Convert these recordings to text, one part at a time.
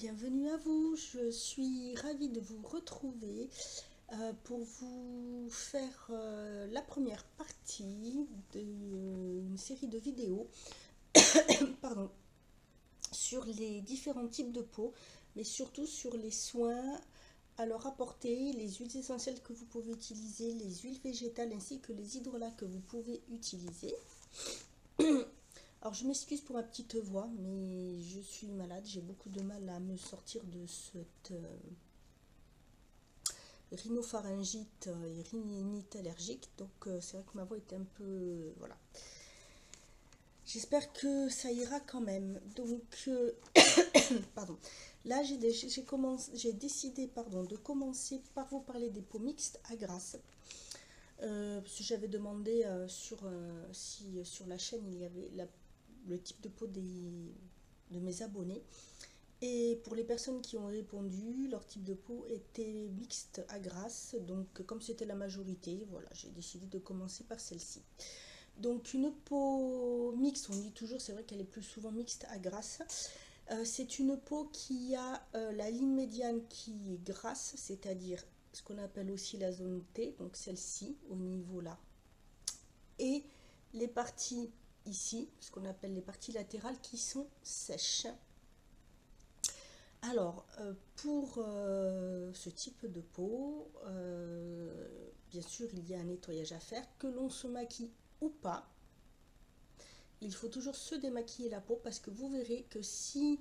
Bienvenue à vous, je suis ravie de vous retrouver pour vous faire la première partie d'une série de vidéos pardon, sur les différents types de peau, mais surtout sur les soins à leur apporter, les huiles essentielles que vous pouvez utiliser, les huiles végétales ainsi que les hydrolats que vous pouvez utiliser. Alors je m'excuse pour ma petite voix, mais je suis malade, j'ai beaucoup de mal à me sortir de cette rhinopharyngite et rhinite allergique, donc c'est vrai que ma voix est un peu... voilà. J'espère que ça ira quand même. Donc, pardon. Là, j'ai décidé de commencer par vous parler des peaux mixtes à grasse. Parce que j'avais demandé si sur la chaîne il y avait le type de peau de mes abonnés. Et pour les personnes qui ont répondu, leur type de peau était mixte à grasse. Donc comme c'était la majorité, voilà, j'ai décidé de commencer par celle-ci. Donc une peau mixte, on dit toujours, c'est vrai qu'elle est plus souvent mixte à grasse. C'est une peau qui a la ligne médiane qui est grasse, c'est-à-dire ce qu'on appelle aussi la zone T, donc celle-ci au niveau là. Et les parties ici, ce qu'on appelle les parties latérales qui sont sèches. Alors, pour ce type de peau, bien sûr, il y a un nettoyage à faire, que l'on se maquille ou pas. Il faut toujours se démaquiller la peau parce que vous verrez que si,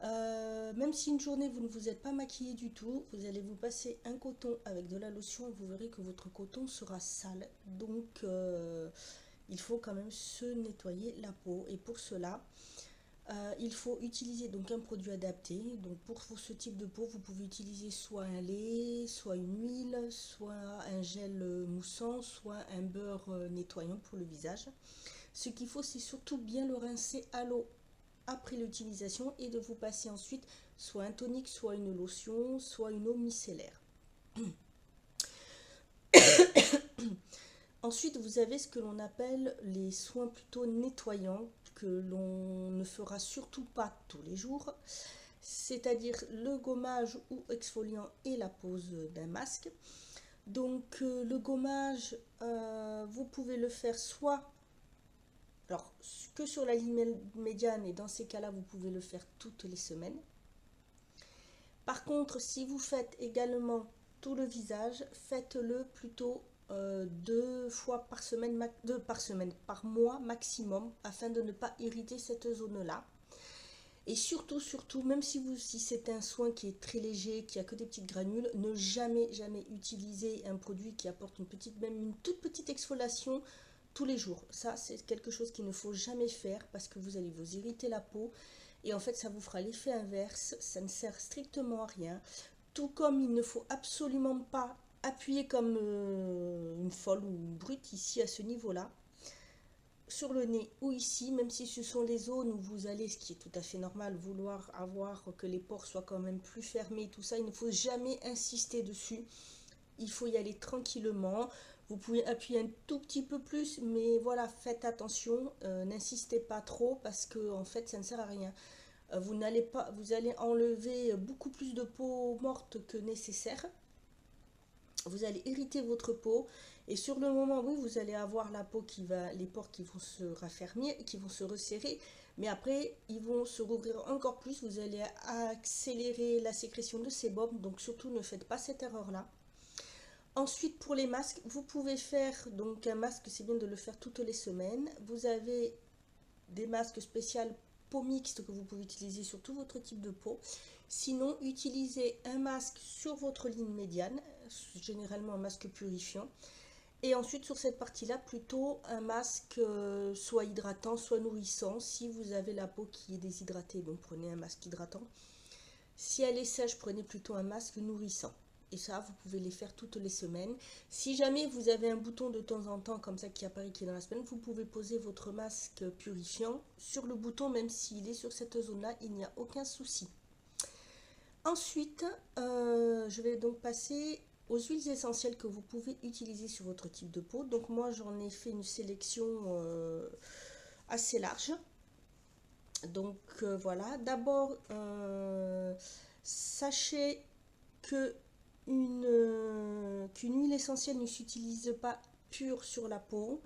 même si une journée vous ne vous êtes pas maquillé du tout, vous allez vous passer un coton avec de la lotion et vous verrez que votre coton sera sale. Donc, il faut quand même se nettoyer la peau. Et pour cela, il faut utiliser donc un produit adapté. Donc pour ce type de peau, vous pouvez utiliser soit un lait, soit une huile, soit un gel moussant, soit un beurre nettoyant pour le visage. Ce qu'il faut, c'est surtout bien le rincer à l'eau après l'utilisation et de vous passer ensuite soit un tonique, soit une lotion, soit une eau micellaire. Ensuite, vous avez ce que l'on appelle les soins plutôt nettoyants que l'on ne fera surtout pas tous les jours, c'est-à-dire le gommage ou exfoliant et la pose d'un masque. Donc le gommage, vous pouvez le faire soit alors, que sur la ligne médiane, et dans ces cas-là, vous pouvez le faire toutes les semaines. Par contre, si vous faites également tout le visage, faites-le plutôt 2 fois par mois maximum, afin de ne pas irriter cette zone-là. Et surtout, même si c'est un soin qui est très léger, qui a que des petites granules, ne jamais utiliser un produit qui apporte même une toute petite exfoliation tous les jours. Ça, c'est quelque chose qu'il ne faut jamais faire parce que vous allez vous irriter la peau et en fait, ça vous fera l'effet inverse. Ça ne sert strictement à rien. Tout comme il ne faut absolument pas appuyer comme une folle ou une brute ici à ce niveau-là, sur le nez ou ici, même si ce sont les zones où vous allez, ce qui est tout à fait normal, vouloir avoir que les pores soient quand même plus fermés, tout ça, il ne faut jamais insister dessus. Il faut y aller tranquillement. Vous pouvez appuyer un tout petit peu plus, mais voilà, faites attention, n'insistez pas trop parce que en fait, ça ne sert à rien. Vous allez enlever beaucoup plus de peau morte que nécessaire. Vous allez irriter votre peau et sur le moment, oui, vous allez avoir les pores qui vont se raffermir, qui vont se resserrer, mais après, ils vont se rouvrir encore plus. Vous allez accélérer la sécrétion de sébum, donc surtout ne faites pas cette erreur-là. Ensuite, pour les masques, vous pouvez faire donc un masque, c'est bien de le faire toutes les semaines. Vous avez des masques spéciaux peau mixte que vous pouvez utiliser sur tout votre type de peau. Sinon, utilisez un masque sur votre ligne médiane, généralement un masque purifiant. Et ensuite, sur cette partie-là, plutôt un masque soit hydratant, soit nourrissant. Si vous avez la peau qui est déshydratée, donc prenez un masque hydratant. Si elle est sèche, prenez plutôt un masque nourrissant. Et ça, vous pouvez les faire toutes les semaines. Si jamais vous avez un bouton de temps en temps comme ça qui apparaît qui est dans la semaine, vous pouvez poser votre masque purifiant sur le bouton, même s'il est sur cette zone-là, il n'y a aucun souci. Ensuite, je vais donc passer aux huiles essentielles que vous pouvez utiliser sur votre type de peau. Donc moi, j'en ai fait une sélection assez large. Donc voilà, d'abord, sachez que qu'une huile essentielle ne s'utilise pas pure sur la peau,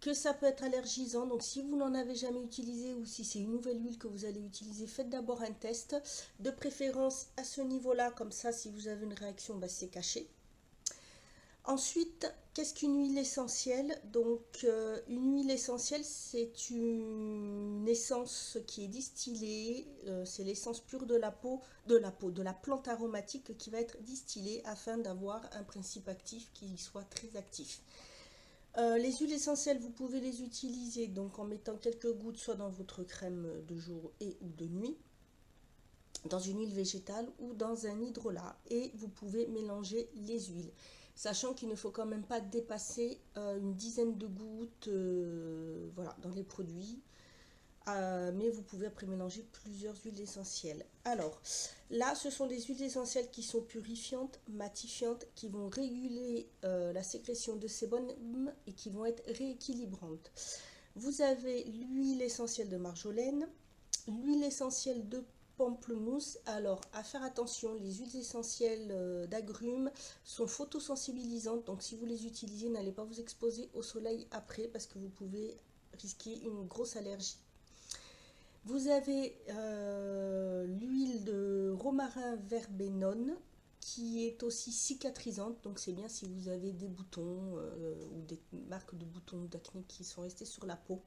que ça peut être allergisant. Donc si vous n'en avez jamais utilisé ou si c'est une nouvelle huile que vous allez utiliser, faites d'abord un test, de préférence à ce niveau-là, comme ça si vous avez une réaction, bah, c'est caché. Ensuite, qu'est-ce qu'une huile essentielle? Donc, une huile essentielle, c'est une essence qui est distillée, c'est l'essence pure de la plante aromatique qui va être distillée afin d'avoir un principe actif qui soit très actif. Les huiles essentielles, vous pouvez les utiliser donc en mettant quelques gouttes soit dans votre crème de jour et ou de nuit, dans une huile végétale ou dans un hydrolat, et vous pouvez mélanger les huiles, sachant qu'il ne faut quand même pas dépasser une dizaine de gouttes voilà, dans les produits. Mais vous pouvez après mélanger plusieurs huiles essentielles. Alors là, ce sont des huiles essentielles qui sont purifiantes, matifiantes, qui vont réguler la sécrétion de sébum et qui vont être rééquilibrantes. Vous avez l'huile essentielle de marjolaine, l'huile essentielle de pamplemousse. Alors, à faire attention, les huiles essentielles d'agrumes sont photosensibilisantes, donc si vous les utilisez, n'allez pas vous exposer au soleil après parce que vous pouvez risquer une grosse allergie. Vous avez l'huile de romarin verbenone qui est aussi cicatrisante, donc c'est bien si vous avez des boutons ou des marques de boutons d'acné qui sont restés sur la peau.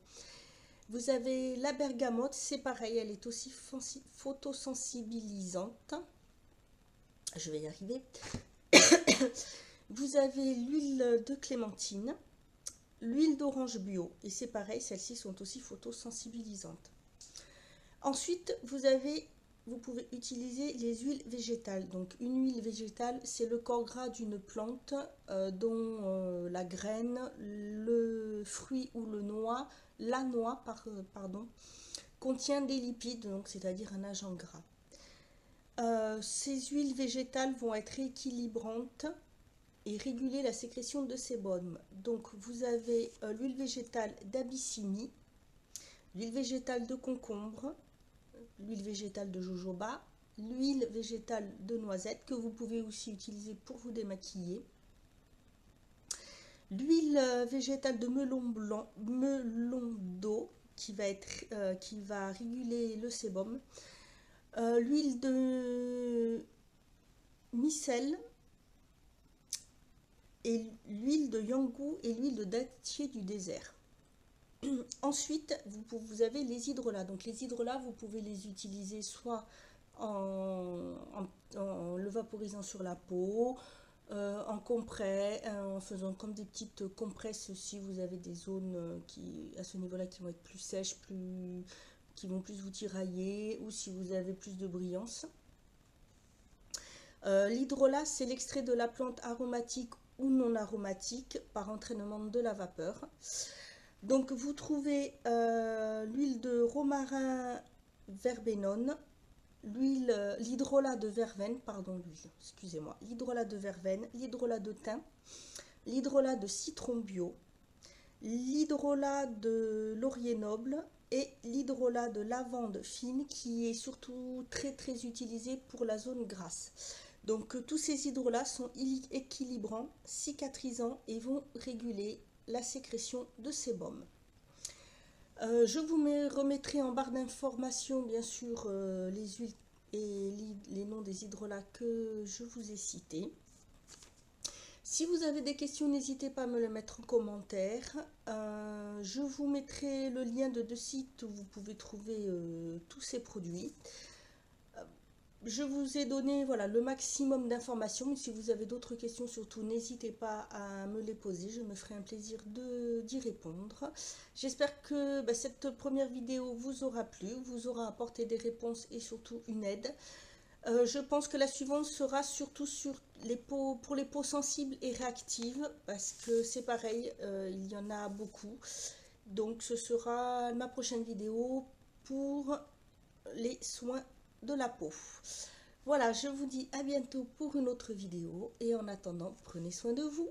Vous avez la bergamote, c'est pareil, elle est aussi photosensibilisante. Je vais y arriver. Vous avez l'huile de clémentine, l'huile d'orange bio, et c'est pareil, celles-ci sont aussi photosensibilisantes. Ensuite, vous pouvez utiliser les huiles végétales. Donc, une huile végétale, c'est le corps gras d'une plante dont la graine, le fruit ou la noix, contient des lipides, donc c'est-à-dire un agent gras. Ces huiles végétales vont être équilibrantes et réguler la sécrétion de sébum. Donc, vous avez l'huile végétale d'abyssinie, l'huile végétale de concombre, l'huile végétale de jojoba, l'huile végétale de noisette que vous pouvez aussi utiliser pour vous démaquiller, l'huile végétale de melon d'eau qui va réguler le sébum, l'huile de micelle et l'huile de yangou et l'huile de dattier du désert. Ensuite, vous avez les hydrolats. Donc les hydrolats, vous pouvez les utiliser soit en le vaporisant sur la peau, en comprès, en faisant comme des petites compresses si vous avez des zones à ce niveau-là qui vont être plus sèches, qui vont plus vous tirailler, ou si vous avez plus de brillance. L'hydrolat, c'est l'extrait de la plante aromatique ou non aromatique par entraînement de la vapeur. Donc vous trouvez l'huile de romarin verbenone, l'hydrolat de verveine, l'hydrolat de verveine, l'hydrolat de thym, l'hydrolat de citron bio, l'hydrolat de laurier noble et l'hydrolat de lavande fine qui est surtout très très utilisé pour la zone grasse. Donc tous ces hydrolats sont équilibrants, cicatrisants et vont réguler la sécrétion de sébum. Je vous remettrai en barre d'informations bien sûr les huiles et les noms des hydrolats que je vous ai cités. Si vous avez des questions, n'hésitez pas à me les mettre en commentaire. Je vous mettrai le lien de 2 sites où vous pouvez trouver tous ces produits. Je vous ai donné voilà, le maximum d'informations, mais si vous avez d'autres questions, surtout n'hésitez pas à me les poser, je me ferai un plaisir d'y répondre. J'espère que cette première vidéo vous aura plu, vous aura apporté des réponses et surtout une aide. Je pense que la suivante sera surtout pour les peaux sensibles et réactives, parce que c'est pareil, il y en a beaucoup. Donc ce sera ma prochaine vidéo pour les soins de la peau. Voilà, je vous dis à bientôt pour une autre vidéo et en attendant, prenez soin de vous.